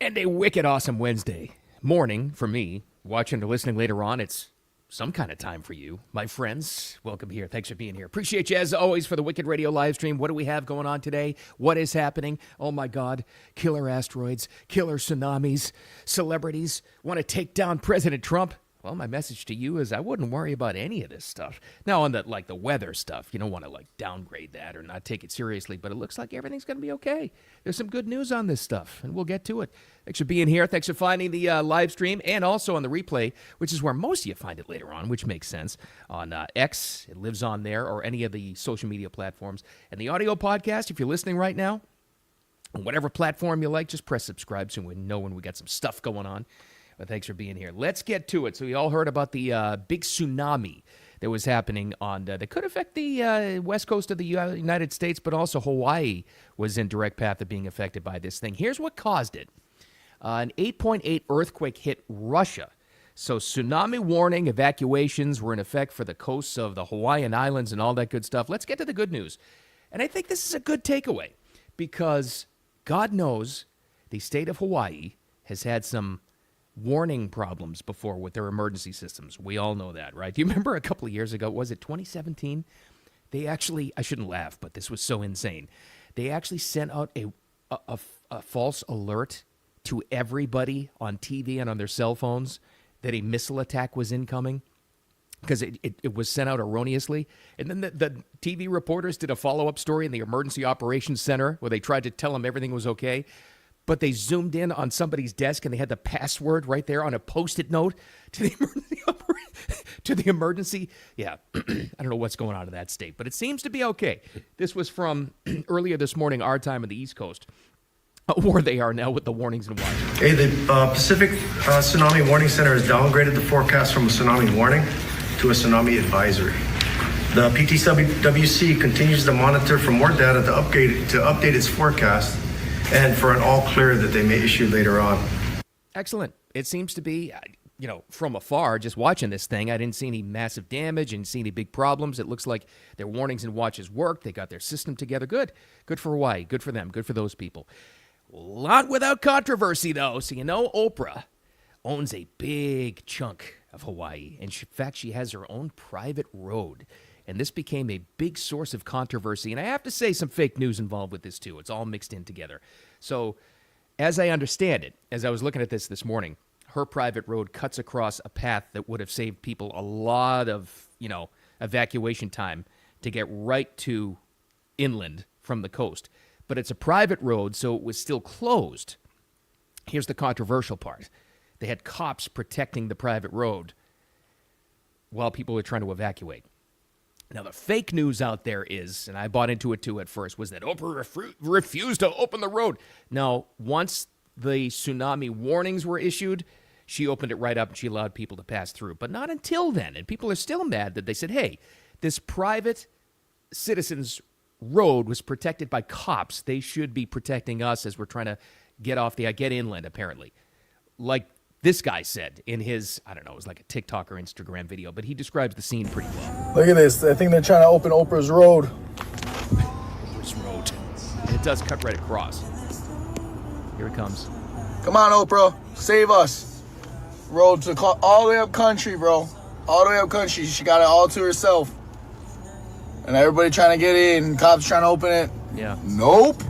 And a wicked awesome Wednesday morning for me. Watching or listening later on, it's some kind of time for you. My friends, welcome here. Thanks for being here. Appreciate you as always for the Wicked Radio live stream. What do we have going on today? What is happening? Oh my God. Killer asteroids, killer tsunamis, celebrities want to take down President Trump. Well, my message to you is I wouldn't worry about any of this stuff. Now, on the weather stuff, you don't want to downgrade that or not take it seriously, but it looks like everything's going to be okay. There's some good news on this stuff, and we'll get to it. Thanks for being here. Thanks for finding the live stream and also on the replay, which is where most of you find it later on, which makes sense. On X, it lives on there, or any of the social media platforms. And the audio podcast, if you're listening right now, on whatever platform you like, just press subscribe so we know when we got some stuff going on. But thanks for being here. Let's get to it. So we all heard about the big tsunami that was happening that could affect the west coast of the United States, but also Hawaii was in direct path of being affected by this thing. Here's what caused it. An 8.8 earthquake hit Russia. So tsunami warning, evacuations were in effect for the coasts of the Hawaiian Islands and all that good stuff. Let's get to the good news. And I think this is a good takeaway because God knows the state of Hawaii has had some warning problems before with their emergency systems. We all know that, right? Do you remember a couple of years ago, was it 2017? They actually, I shouldn't laugh, but this was so insane. They actually sent out a false alert to everybody on TV and on their cell phones that a missile attack was incoming because it was sent out erroneously. And then the TV reporters did a follow-up story in the Emergency Operations Center where they tried to tell them everything was okay. But they zoomed in on somebody's desk and they had the password right there on a Post-it note to the emergency. Yeah, I don't know what's going on in that state, but it seems to be okay. This was from earlier this morning, our time on the East Coast, where they are now with the warnings and watches. Hey, the Pacific Tsunami Warning Center has downgraded the forecast from a tsunami warning to a tsunami advisory. The PTWC continues to monitor for more data to update its forecast and for an all clear that they may issue later on. Excellent. It seems to be, from afar, just watching this thing, I didn't see any massive damage, didn't see any big problems. It looks like their warnings and watches worked. They got their system together. Good. Good for Hawaii. Good for them. Good for those people. Not without controversy, though. So, Oprah owns a big chunk of Hawaii. And in fact, she has her own private road. And this became a big source of controversy. And I have to say some fake news involved with this, too. It's all mixed in together. So, as I understand it, as I was looking at this morning, her private road cuts across a path that would have saved people a lot of, evacuation time to get right to inland from the coast. But it's a private road, so it was still closed. Here's the controversial part. They had cops protecting the private road while people were trying to evacuate. Now, the fake news out there is, and I bought into it too at first, was that Oprah refused to open the road. No, once the tsunami warnings were issued, she opened it right up and she allowed people to pass through. But not until then. And people are still mad that they said, hey, this private citizens' road was protected by cops. They should be protecting us as we're trying to get inland, apparently. Like this guy said in his, I don't know, it was like a TikTok or Instagram video, but he describes the scene pretty well. Look at this. I think they're trying to open Oprah's road. Oprah's road. And it does cut right across. Here it comes. Come on, Oprah. Save us. Road to all the way up country, bro. All the way up country. She got it all to herself. And everybody trying to get in. Cops trying to open it. Yeah. Nope.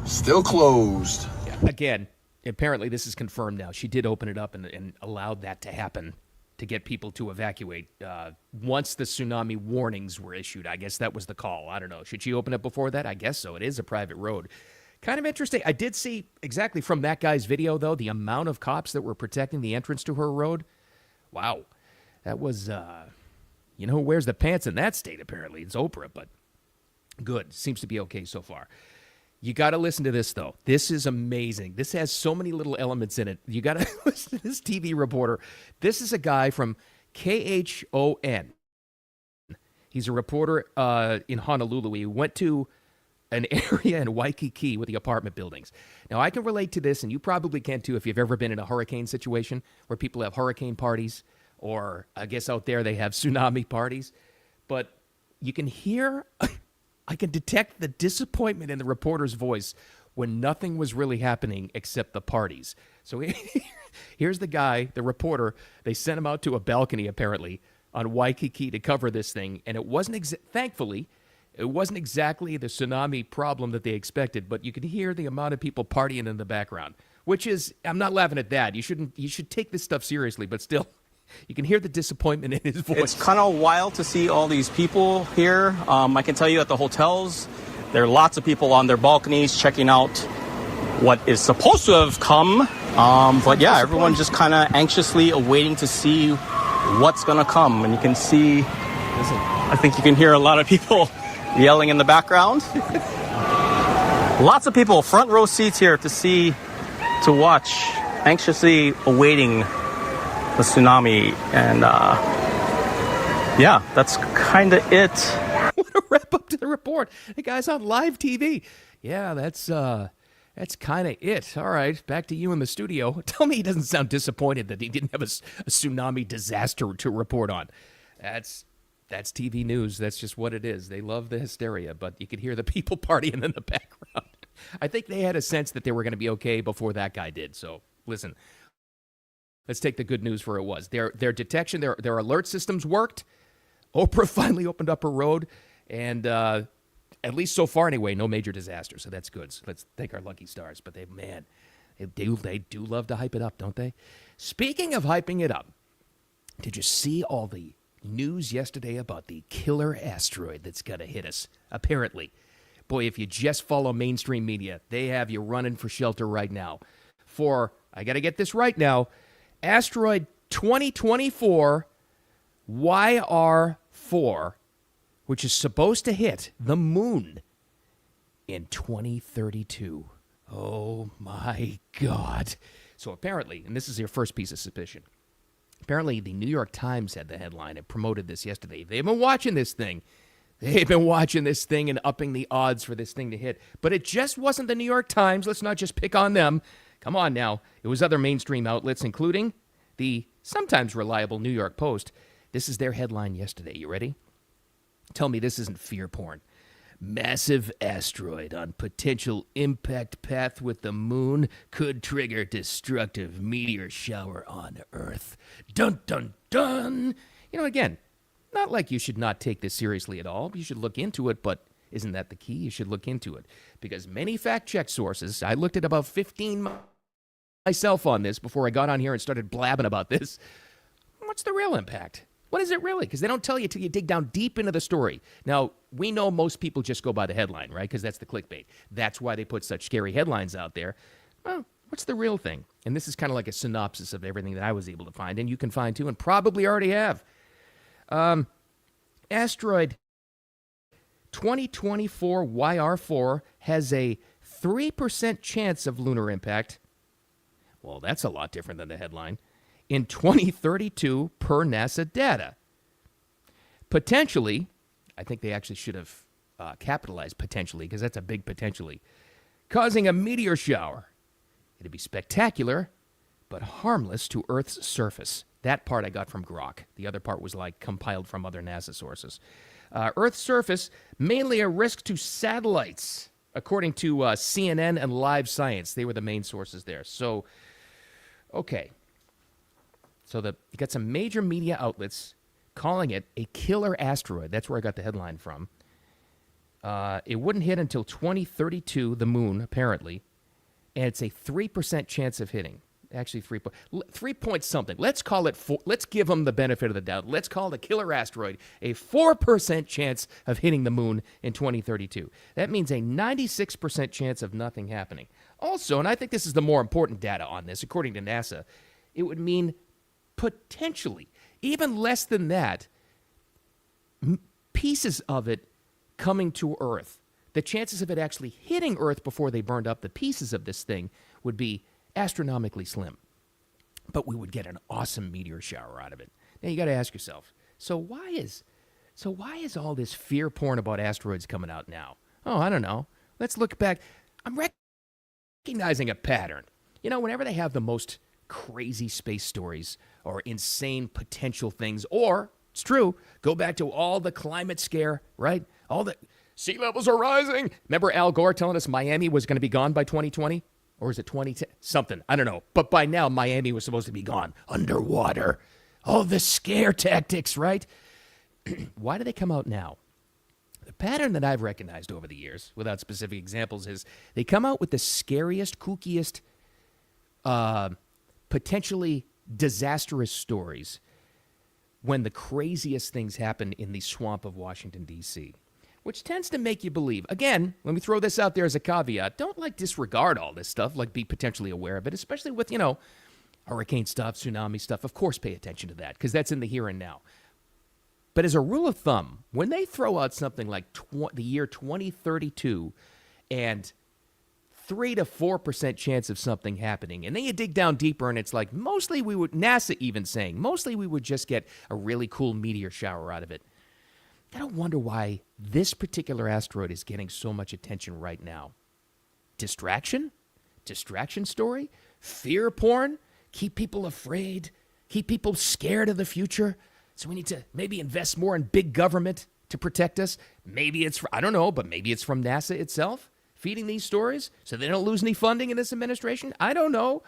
Still closed. Yeah. Again, apparently this is confirmed now. She did open it up and allowed that to happen to get people to evacuate. Once the tsunami warnings were issued, I guess that was the call. I don't know. Should she open it before that? I guess so. It is a private road. Kind of interesting. I did see exactly from that guy's video, though, the amount of cops that were protecting the entrance to her road. Wow. That was, who wears the pants in that state, apparently. It's Oprah, but good. Seems to be okay so far. You got to listen to this, though. This is amazing. This has so many little elements in it. You got to listen to this TV reporter. This is a guy from KHON. He's a reporter in Honolulu. He went to an area in Waikiki with the apartment buildings. Now, I can relate to this, and you probably can too if you've ever been in a hurricane situation where people have hurricane parties, or I guess out there they have tsunami parties. But you can hear, I can detect the disappointment in the reporter's voice when nothing was really happening except the parties. So here's the guy, the reporter. They sent him out to a balcony, apparently, on Waikiki to cover this thing. And it wasn't, thankfully, it wasn't exactly the tsunami problem that they expected, but you could hear the amount of people partying in the background, which is, I'm not laughing at that. You should take this stuff seriously, but still, you can hear the disappointment in his voice. It's kind of wild to see all these people here. I can tell you at the hotels, there are lots of people on their balconies checking out what is supposed to have come. But yeah, everyone just kind of anxiously awaiting to see what's going to come. And you can see, I think you can hear a lot of people yelling in the background. Lots of people, front row seats here to watch, anxiously awaiting the tsunami. And yeah, that's kind of it. What a wrap up to the report. The guy's on live TV. Yeah, that's kind of it. All right, back to you in the studio. Tell me he doesn't sound disappointed that he didn't have a tsunami disaster to report on. That's TV news. That's just what it is. They love the hysteria, but you could hear the people partying in the background. I think they had a sense that they were going to be okay before that guy did. So listen, let's take the good news for it was. Their detection, their alert systems worked. Oprah finally opened up her road, and at least so far anyway, no major disaster. So that's good. So let's thank our lucky stars. But they do love to hype it up, don't they? Speaking of hyping it up, did you see all the news yesterday about the killer asteroid that's going to hit us? Apparently. Boy, if you just follow mainstream media, they have you running for shelter right now. For, I got to get this right now, Asteroid 2024 YR4, which is supposed to hit the moon in 2032. Oh, my God. So apparently, and this is your first piece of suspicion, apparently the New York Times had the headline and promoted this yesterday. They've been watching this thing. They've been watching this thing and upping the odds for this thing to hit. But it just wasn't the New York Times. Let's not just pick on them. Come on now. It was other mainstream outlets, including the sometimes reliable New York Post. This is their headline yesterday. You ready? Tell me this isn't fear porn. Massive asteroid on potential impact path with the moon could trigger destructive meteor shower on Earth. Dun, dun, dun. Again, not like you should not take this seriously at all. You should look into it, but isn't that the key? You should look into it. Because many fact-check sources, I looked at about 15 myself on this before I got on here and started blabbing about this. What's the real impact? What is it really? Because they don't tell you till you dig down deep into the story. Now, we know most people just go by the headline, right? Because that's the clickbait. That's why they put such scary headlines out there. Well, what's the real thing? And this is kind of like a synopsis of everything that I was able to find, and you can find too, and probably already have. Asteroid 2024 YR4 has a 3% chance of lunar impact. Well, that's a lot different than the headline. In 2032 per NASA data. Potentially, I think they actually should have capitalized potentially, because that's a big potentially, causing a meteor shower. It'd be spectacular, but harmless to Earth's surface. That part I got from Grok. The other part was compiled from other NASA sources. Earth's surface, mainly a risk to satellites, according to CNN and Live Science. They were the main sources there. So, okay. So you got some major media outlets calling it a killer asteroid. That's where I got the headline from. It wouldn't hit until 2032, the moon, apparently. And it's a 3% chance of hitting. Actually, 3 point something. Let's call it 4. Let's give them the benefit of the doubt. Let's call it a killer asteroid a 4% chance of hitting the moon in 2032. That means a 96% chance of nothing happening. Also, and I think this is the more important data on this, according to NASA, it would mean potentially, even less than that, pieces of it coming to Earth. The chances of it actually hitting Earth before they burned up the pieces of this thing would be astronomically slim. But we would get an awesome meteor shower out of it. Now you got to ask yourself, so why is all this fear porn about asteroids coming out now? Oh, I don't know. Let's look back. I'm recognizing a pattern. Whenever they have the most crazy space stories or insane potential things, or, it's true, go back to all the climate scare, right? All the sea levels are rising. Remember Al Gore telling us Miami was going to be gone by 2020? Or is it 2010? Something. I don't know. But by now, Miami was supposed to be gone. Underwater. All the scare tactics, right? Why do they come out now? The pattern that I've recognized over the years, without specific examples, is they come out with the scariest, kookiest, potentially disastrous stories when the craziest things happen in the swamp of Washington, D.C., which tends to make you believe. Again, let me throw this out there as a caveat. Don't, disregard all this stuff. Be potentially aware of it, especially with, hurricane stuff, tsunami stuff. Of course, pay attention to that because that's in the here and now. But as a rule of thumb, when they throw out something like the year 2032 and 3 to 4% chance of something happening, and then you dig down deeper and it's like mostly we would, NASA even saying, mostly we would just get a really cool meteor shower out of it. I don't wonder why this particular asteroid is getting so much attention right now. Distraction? Distraction story? Fear porn? Keep people afraid? Keep people scared of the future? So we need to maybe invest more in big government to protect us? Maybe it's, I don't know, but maybe it's from NASA itself feeding these stories so they don't lose any funding in this administration? I don't know.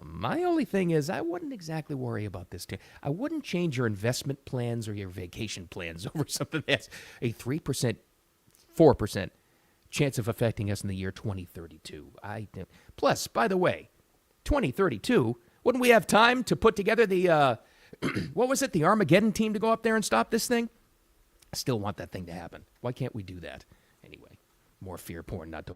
My only thing is I wouldn't exactly worry about this. I wouldn't change your investment plans or your vacation plans over something that's a 3%, 4% chance of affecting us in the year 2032. Plus, by the way, 2032, wouldn't we have time to put together the, what was it, the Armageddon team to go up there and stop this thing? I still want that thing to happen. Why can't we do that? Anyway, more fear porn not to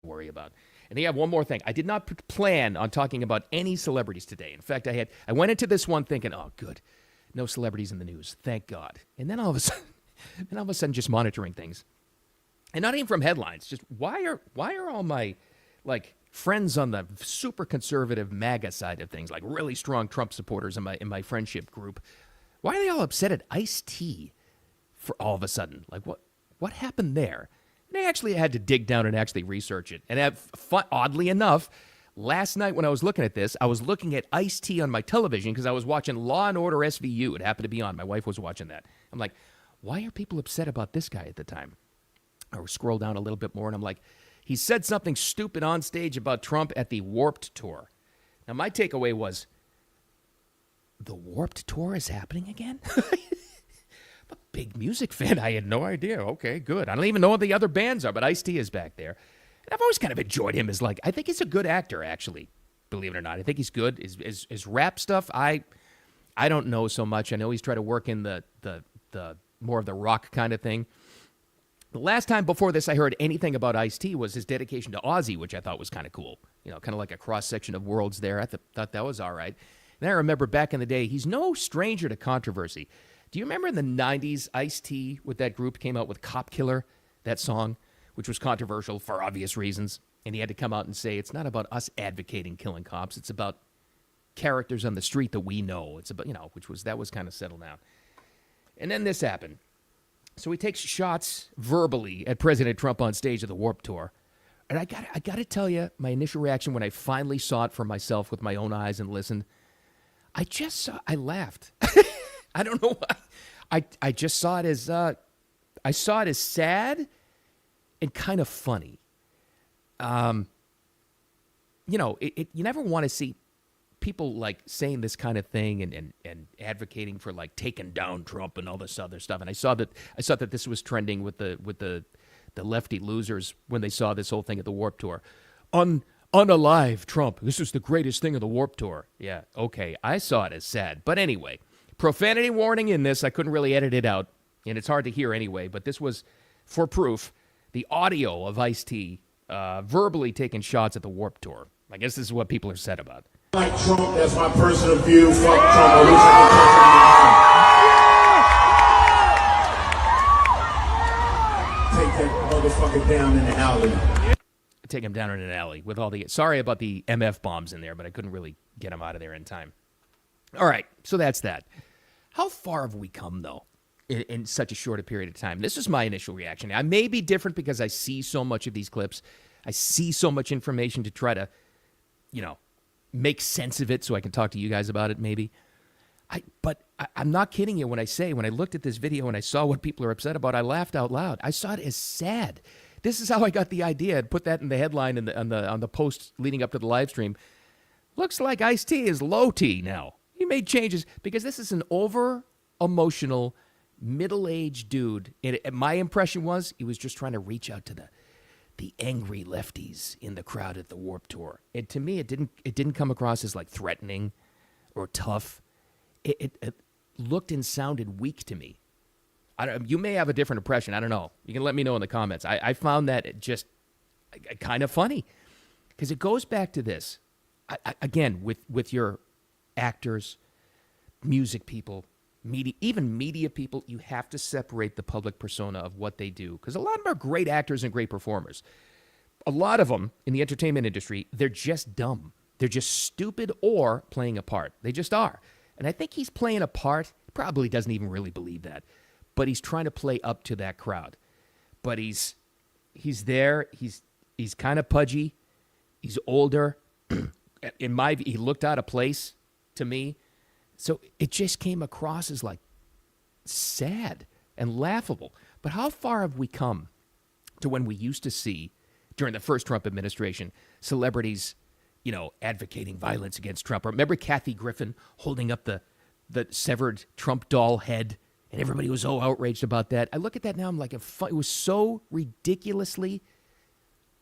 worry about. And they have one more thing. I did not plan on talking about any celebrities today. In fact, I went into this one thinking, oh, good, no celebrities in the news, thank God. And then all of a sudden, just monitoring things, and not even from headlines. Just why are all my friends on the super conservative MAGA side of things, really strong Trump supporters in my friendship group, why are they all upset at Ice-T for all of a sudden? What happened there? And I actually had to dig down and actually research it. And oddly enough, last night when I was looking at this, I was looking at Ice-T on my television because I was watching Law & Order SVU. It happened to be on. My wife was watching that. I'm like, why are people upset about this guy at the time? I scroll down a little bit more, and I'm like, he said something stupid on stage about Trump at the Warped Tour. Now, my takeaway was, the Warped Tour is happening again? I'm a big music fan. I had no idea. Okay, good. I don't even know what the other bands are, but Ice-T is back there. And I've always kind of enjoyed him as I think he's a good actor, actually, believe it or not. I think he's good. His rap stuff, I don't know so much. I know he's tried to work in the more of the rock kind of thing. The last time before this I heard anything about Ice-T was his dedication to Ozzy, which I thought was kind of cool. Kind of like a cross-section of worlds there. I thought that was all right. And I remember back in the day, he's no stranger to controversy. Do you remember in the 90s, Ice-T with that group came out with Cop Killer, that song, which was controversial for obvious reasons? And he had to come out and say, it's not about us advocating killing cops. It's about characters on the street that we know. It's about, that was kind of settled down. And then this happened. So he takes shots verbally at President Trump on stage at the Warped Tour. And I got to tell you, my initial reaction when I finally saw it for myself with my own eyes and listened, I laughed. I don't know why. I just saw it as sad and kind of funny. You never want to see people saying this kind of thing and advocating for taking down Trump and all this other stuff. And I saw that this was trending with the lefty losers when they saw this whole thing at the Warped Tour. Unalive Trump. This is the greatest thing of the Warped Tour. Yeah, okay. I saw it as sad. But anyway, profanity warning in this. I couldn't really edit it out, and it's hard to hear anyway, but this was, for proof, the audio of Ice-T verbally taking shots at the Warped Tour. I guess this is what people are said about. Like Trump, that's my personal view. Fuck Trump. I wish I could touch him in the eye. Take that motherfucker down in the alley. Take him down in an alley with all the... Sorry about the MF bombs in there, but I couldn't really get him out of there in time. All right, so that's that. How far have we come, though, in such a short a period of time? This is my initial reaction. I may be different because I see so much of these clips. I see so much information to try to, make sense of it so I can talk to you guys about it, maybe. But I'm not kidding you when I say, when I looked at this video and I saw what people are upset about, I laughed out loud. I saw it as sad. This is how I got the idea. I'd put that in the headline on the post leading up to the live stream. Looks like Ice-T is low T now. He made changes because this is an over-emotional, middle-aged dude. And my impression was he was just trying to reach out to the angry lefties in the crowd at the Warped Tour. And to me, it didn't come across as like threatening or tough. It looked and sounded weak to me. You may have a different impression. I don't know. You can let me know in the comments. I found that just kind of funny because it goes back to this. Again, with your actors, music people, even media people, you have to separate the public persona of what they do because a lot of them are great actors and great performers. A lot of them in the entertainment industry, they're just dumb. They're just stupid or playing a part. They just are. And I think he's playing a part. He probably doesn't even really believe that. But he's trying to play up to that crowd. But he's there. He's kind of pudgy. He's older. In my view, he looked out of place to me. So it just came across as like sad and laughable. But how far have we come to when we used to see during the first Trump administration celebrities, advocating violence against Trump? Remember Kathy Griffin holding up the severed Trump doll head? And everybody was so outraged about that. I look at that now, I'm like, it was so ridiculously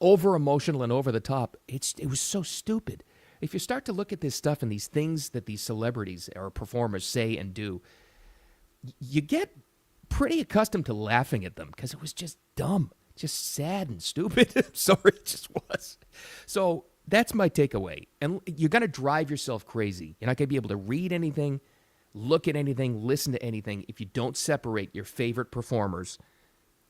over-emotional and over the top. It was so stupid. If you start to look at this stuff and these things that these celebrities or performers say and do, you get pretty accustomed to laughing at them because it was just dumb, just sad and stupid. Sorry, it just was. So that's my takeaway. And you're going to drive yourself crazy. You're not going to be able to read anything, look at anything, listen to anything if you don't separate your favorite performers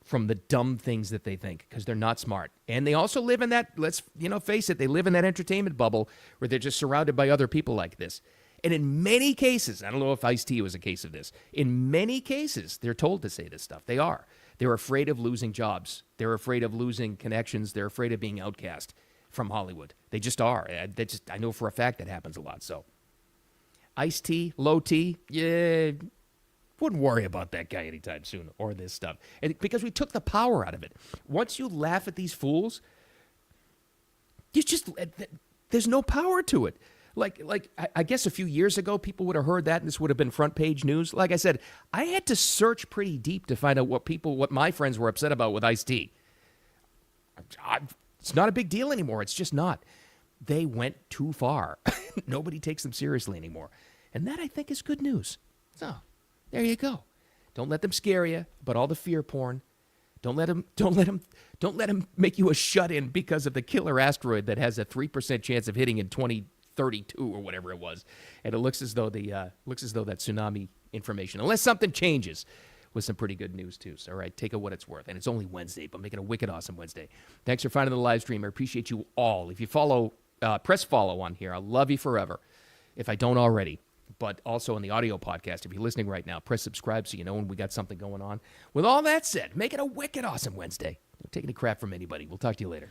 from the dumb things that they think because they're not smart. And they also live in that, let's face it, they live in that entertainment bubble where they're just surrounded by other people like this. And in many cases, I don't know if Ice-T was a case of this, in many cases, they're told to say this stuff. They are. They're afraid of losing jobs. They're afraid of losing connections. They're afraid of being outcast from Hollywood. They just are. I know for a fact that happens a lot. So Ice-T, low T, yeah, wouldn't worry about that guy anytime soon or this stuff. Because we took the power out of it. Once you laugh at these fools, there's no power to it. Like I guess a few years ago, people would have heard that and this would have been front page news. Like I said, I had to search pretty deep to find out what my friends were upset about with Ice-T. It's not a big deal anymore. It's just not. They went too far. Nobody takes them seriously anymore. And that, I think, is good news. So, there you go. Don't let them scare you about all the fear porn. Don't let them make you a shut-in because of the killer asteroid that has a 3% chance of hitting in 2032 or whatever it was. And it looks as though that tsunami information, unless something changes, was some pretty good news too. So, all right, take it what it's worth. And it's only Wednesday, but make it a wicked awesome Wednesday. Thanks for finding the live stream. I appreciate you all. If you follow, press follow on here. I'll love you forever if I don't already. But also on the audio podcast, if you're listening right now, press subscribe so you know when we got something going on. With all that said, make it a wicked awesome Wednesday. Don't take any crap from anybody. We'll talk to you later.